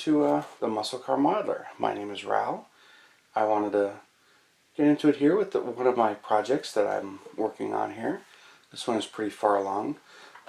to the Muscle Car Modeler. My name is Ral. I wanted to get into it here with one of my projects that I'm working on here. This one is pretty far along,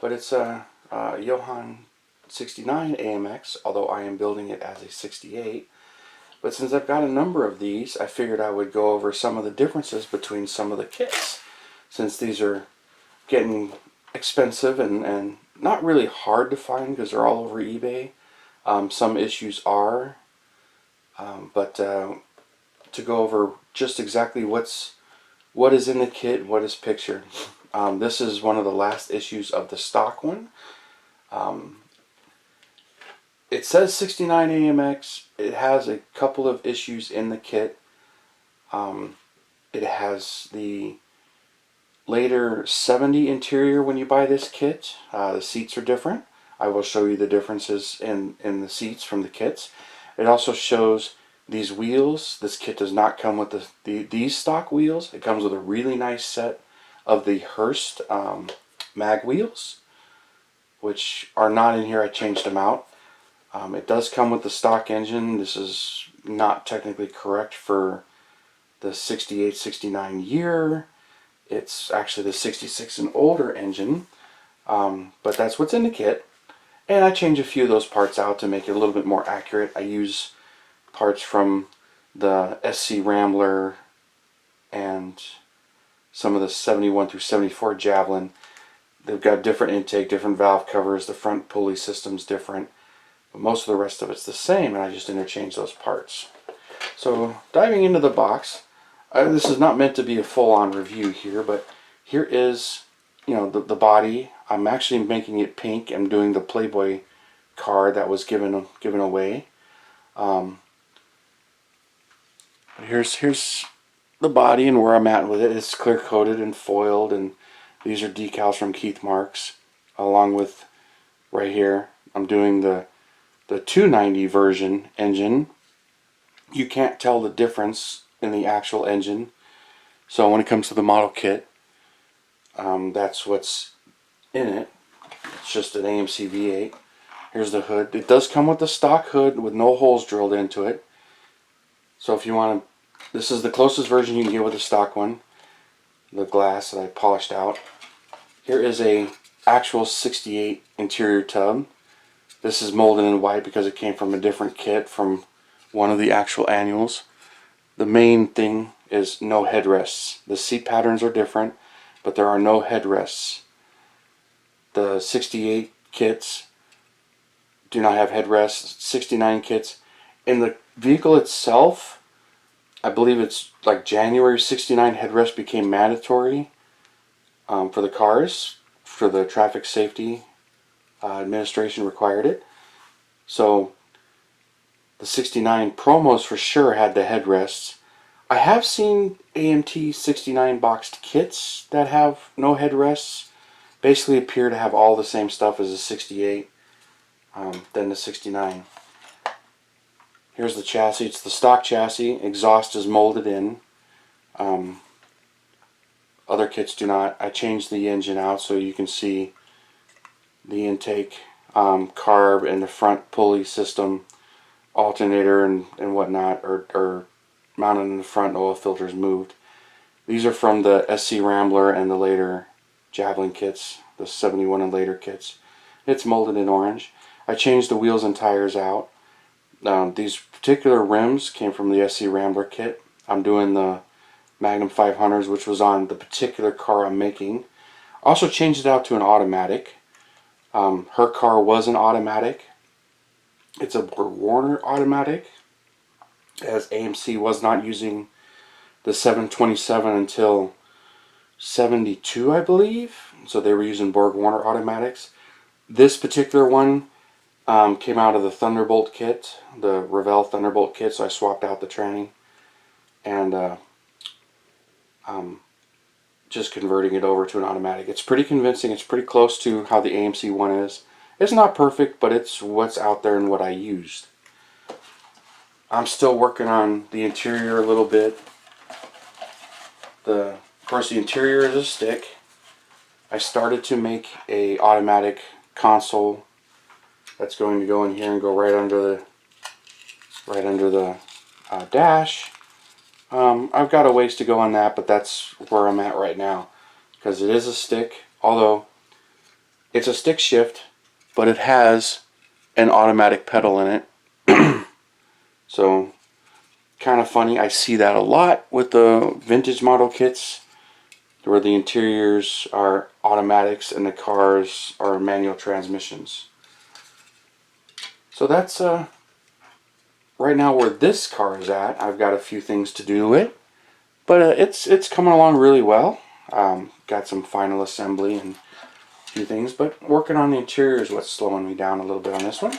but it's a Johann 69 AMX, although I am building it as a 68. But since I've got a number of these, I figured I would go over some of the differences between some of the kits, since these are getting expensive and not really hard to find because they're all over eBay. Some issues are, but to go over just exactly what is in the kit, what is pictured. This is one of the last issues of the stock one. It says 69 AMX. It has a couple of issues in the kit. It has the later 70 interior when you buy this kit. The seats are different. I will show you the differences in the seats from the kits. It also shows these wheels. This kit does not come with these stock wheels. It comes with a really nice set of the Hurst mag wheels, which are not in here. I changed them out. It does come with the stock engine. This is not technically correct for the 68-69 year. It's actually the 66 and older engine, but that's what's in the kit. And I change a few of those parts out to make it a little bit more accurate. I use parts from the SC Rambler and some of the 71 through 74 Javelin. They've got different intake, different valve covers, the front pulley system's different, but most of the rest of it's the same, and I just interchange those parts. So diving into the box, this is not meant to be a full-on review here, but here is, the body. I'm actually making it pink. I'm doing the Playboy card that was given away. Here's the body and where I'm at with it. It's clear coated and foiled, and these are decals from Keith Marks, along with right here. I'm doing the 290 version engine. You can't tell the difference in the actual engine. So when it comes to the model kit, that's what's in it. It's just an AMC V8. Here's the hood. It does come with the stock hood with no holes drilled into it. So if you want to, this is the closest version you can get with the stock one. The glass that I polished out. Here is a actual 68 interior tub. This is molded in white because it came from a different kit from one of the actual annuals. The main thing is no headrests. The seat patterns are different, but there are no headrests. The 68 kits do not have headrests. 69 kits. In the vehicle itself, I believe it's like January 69 headrest became mandatory for the cars. For the Traffic Safety Administration required it. So the 69 promos for sure had the headrests. I have seen AMT 69 boxed kits that have no headrests. Basically appear to have all the same stuff as the 68, then the 69. Here's the chassis. It's the stock chassis. Exhaust is molded in. Other kits do not. I changed the engine out so you can see the intake, carb, and the front pulley system, alternator and whatnot, or mounted in the front. Oil filters moved. These are from the SC Rambler and the later Javelin kits, the 71 and later kits. It's molded in orange. I changed the wheels and tires out. These particular rims came from the SC Rambler kit. I'm doing the Magnum 500s, which was on the particular car I'm making. Also changed it out to an automatic. Her car was an automatic. It's a Warner automatic, as AMC was not using the 727 until 72, I believe. So they were using Borg Warner automatics. This particular one came out of the Thunderbolt kit, the Revell Thunderbolt kit, so I swapped out the tranny and just converting it over to an automatic. It's pretty convincing. It's pretty close to how the AMC one is. It's not perfect, but it's what's out there and what I used. I'm still working on the interior a little bit. Of course, the interior is a stick. I started to make a automatic console that's going to go in here and go right under right under the dash. I've got a ways to go on that, but that's where I'm at right now, because it is a stick, although it's a stick shift, but it has an automatic pedal in it. So kind of funny. I see that a lot with the vintage model kits where the interiors are automatics and the cars are manual transmissions. So that's right now where this car is at. I've got a few things to do to it, but it's coming along really well. Got some final assembly and a few things, but working on the interior is what's slowing me down a little bit on this one.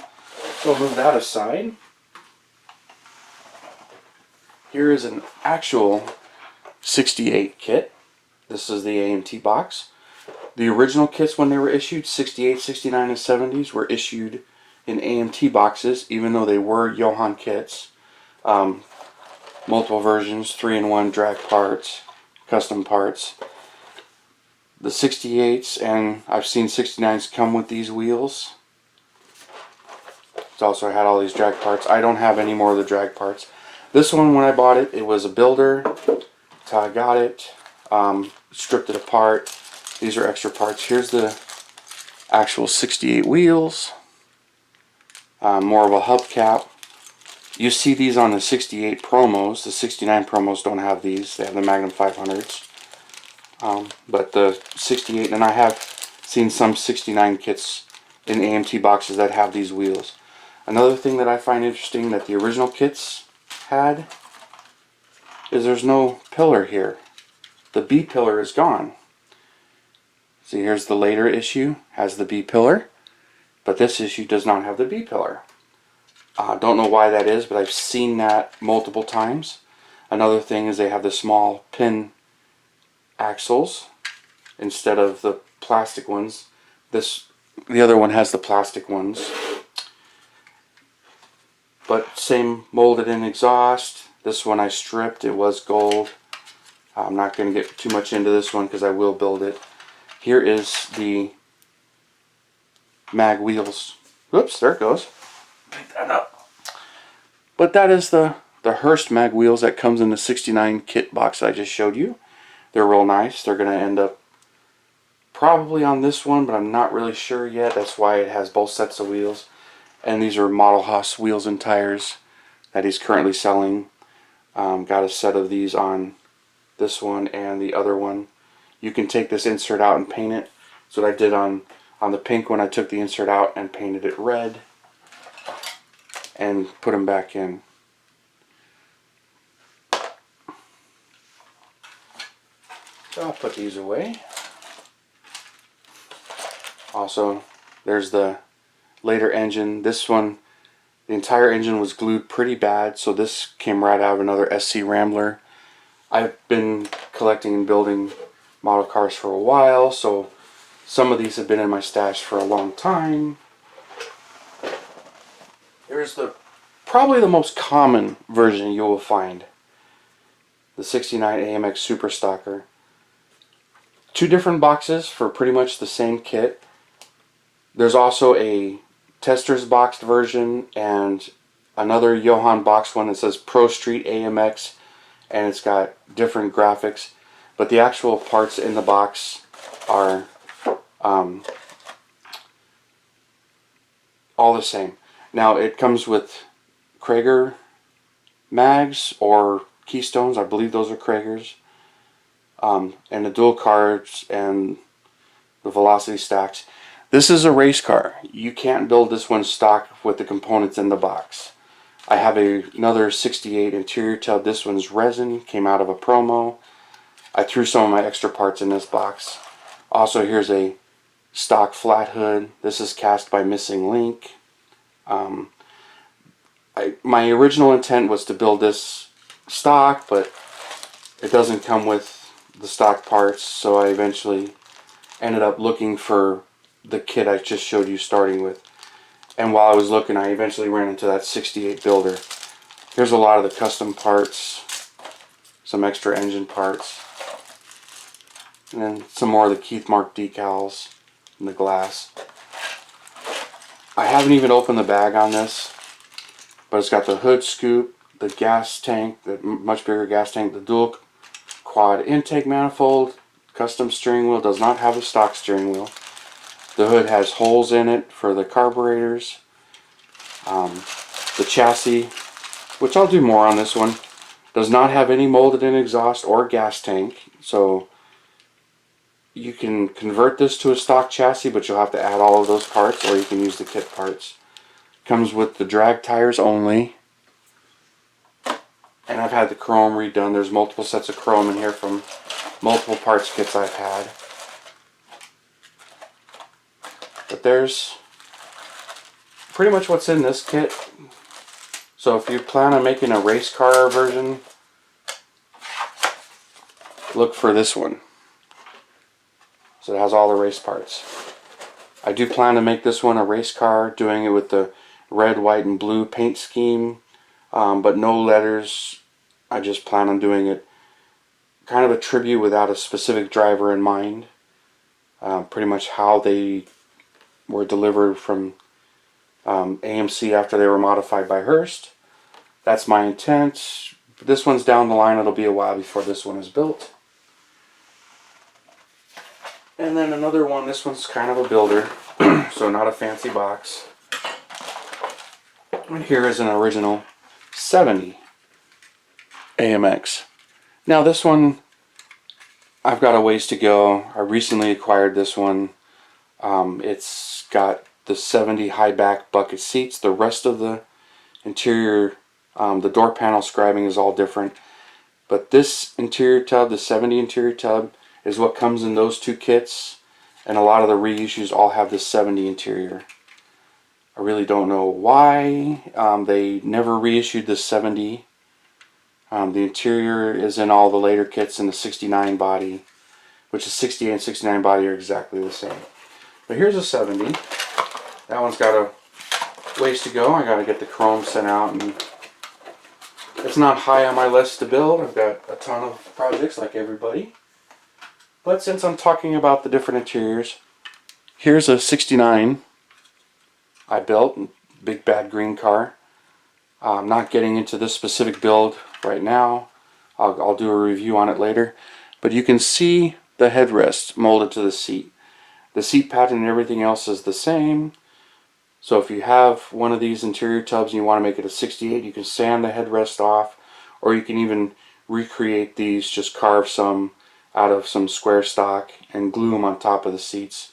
So I'll move that aside. Here is an actual 68 kit. This is the AMT box. The original kits, when they were issued, 68, 69, and 70s, were issued in AMT boxes, even though they were Johann kits. Multiple versions, 3-in-1 drag parts, custom parts. The 68s, and I've seen 69s come with these wheels. It's also had all these drag parts. I don't have any more of the drag parts. This one, when I bought it, it was a builder. That's how I got it. Stripped it apart. These are extra parts. Here's the actual 68 wheels. More of a hubcap. You see these on the 68 promos. The 69 promos don't have these. They have the Magnum 500s. But the 68, and I have seen some 69 kits in AMT boxes that have these wheels. Another thing that I find interesting that the original kits had is there's no pillar here. The B pillar is gone. See, here's the later issue, has the B pillar, but this issue does not have the B pillar. Don't know why that is, but I've seen that multiple times. Another thing is they have the small pin axles instead of the plastic ones. The other one has the plastic ones. But same molded in exhaust. This one I stripped, it was gold. I'm not going to get too much into this one because I will build it. Here is the mag wheels. Whoops, there it goes. Pick that up. But that is the Hurst mag wheels that comes in the 69 kit box I just showed you. They're real nice. They're going to end up probably on this one, but I'm not really sure yet. That's why it has both sets of wheels. And these are Model Haas wheels and tires that he's currently selling. Got a set of these on this one and the other one. You can take this insert out and paint it. That's what I did on the pink one. I took the insert out and painted it red and put them back in. So I'll put these away. Also, there's the later engine. This one, the entire engine was glued pretty bad, so this came right out of another SC Rambler. I've been collecting and building model cars for a while, so some of these have been in my stash for a long time. Here's probably the most common version you will find. The 69 AMX Super Stocker. Two different boxes for pretty much the same kit. There's also a tester's boxed version and another Johann box one that says Pro Street AMX, and it's got different graphics, but the actual parts in the box are all the same. Now it comes with Krager mags or Keystones. I believe those are Kragers, and the dual cards and the velocity stacks. This is a race car. You can't build this one stock with the components in the box. I have another 68 interior tub. This one's resin, came out of a promo. I threw some of my extra parts in this box. Also, here's a stock flat hood. This is cast by Missing Link. My original intent was to build this stock, but it doesn't come with the stock parts, so I eventually ended up looking for the kit I just showed you starting with. And while I was looking, I eventually ran into that 68 builder. Here's a lot of the custom parts, some extra engine parts, and then some more of the Keith Mark decals and the glass. I haven't even opened the bag on this. but it's got the hood scoop, the gas tank, the much bigger gas tank, the dual quad intake manifold, custom steering wheel. Does not have a stock steering wheel. The hood has holes in it for the carburetors. The chassis, which I'll do more on this one, does not have any molded in exhaust or gas tank, so you can convert this to a stock chassis, but you'll have to add all of those parts, or you can use the kit parts. Comes with the drag tires only, and I've had the chrome redone. There's multiple sets of chrome in here from multiple parts kits I've had. But there's pretty much what's in this kit. So if you plan on making a race car version, look for this one. So it has all the race parts. I do plan to make this one a race car, doing it with the red, white, and blue paint scheme, but no letters. I just plan on doing it kind of a tribute without a specific driver in mind. Pretty much how they were delivered from AMC after they were modified by Hurst. That's my intent. This one's down the line. It'll be a while before this one is built. And then another one. This one's kind of a builder, so not a fancy box. And here is an original 70 AMX. Now this one, I've got a ways to go. I recently acquired this one. It's got the 70 high back bucket seats. The rest of the interior, the door panel scribing is all different. But this interior tub, the 70 interior tub, is what comes in those two kits. And a lot of the reissues all have the 70 interior. I really don't know why. They never reissued the 70. The interior is in all the later kits in the 69 body, which is 68 and 69 body are exactly the same. But here's a 70. That one's got a ways to go. I got to get the chrome sent out, and it's not high on my list to build. I've got a ton of projects like everybody. But since I'm talking about the different interiors, here's a 69 I built, big bad green car. I'm not getting into this specific build right now. I'll do a review on it later. But you can see the headrest molded to the seat. The seat pattern and everything else is the same. So if you have one of these interior tubs and you want to make it a 68, you can sand the headrest off, or you can even recreate these, just carve some out of some square stock and glue them on top of the seats.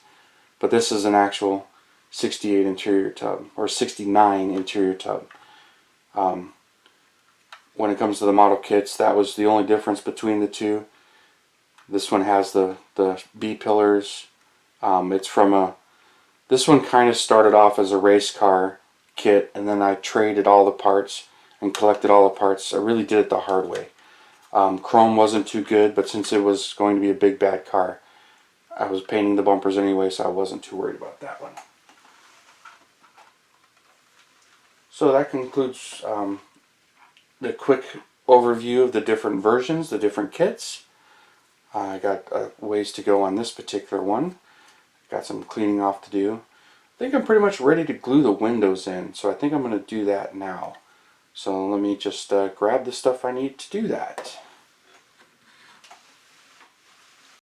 But this is an actual 68 interior tub, or 69 interior tub. When it comes to the model kits, that was the only difference between the two. This one has the B pillars. It's from this one kind of started off as a race car kit, and then I traded all the parts and collected all the parts. I really did it the hard way. Chrome wasn't too good, but since it was going to be a big bad car, I was painting the bumpers anyway, so I wasn't too worried about that one. So that concludes the quick overview of the different versions, the different kits. I got ways to go on this particular one. Got some cleaning off to do. I think I'm pretty much ready to glue the windows in, so I think I'm going to do that now. So let me just grab the stuff I need to do that.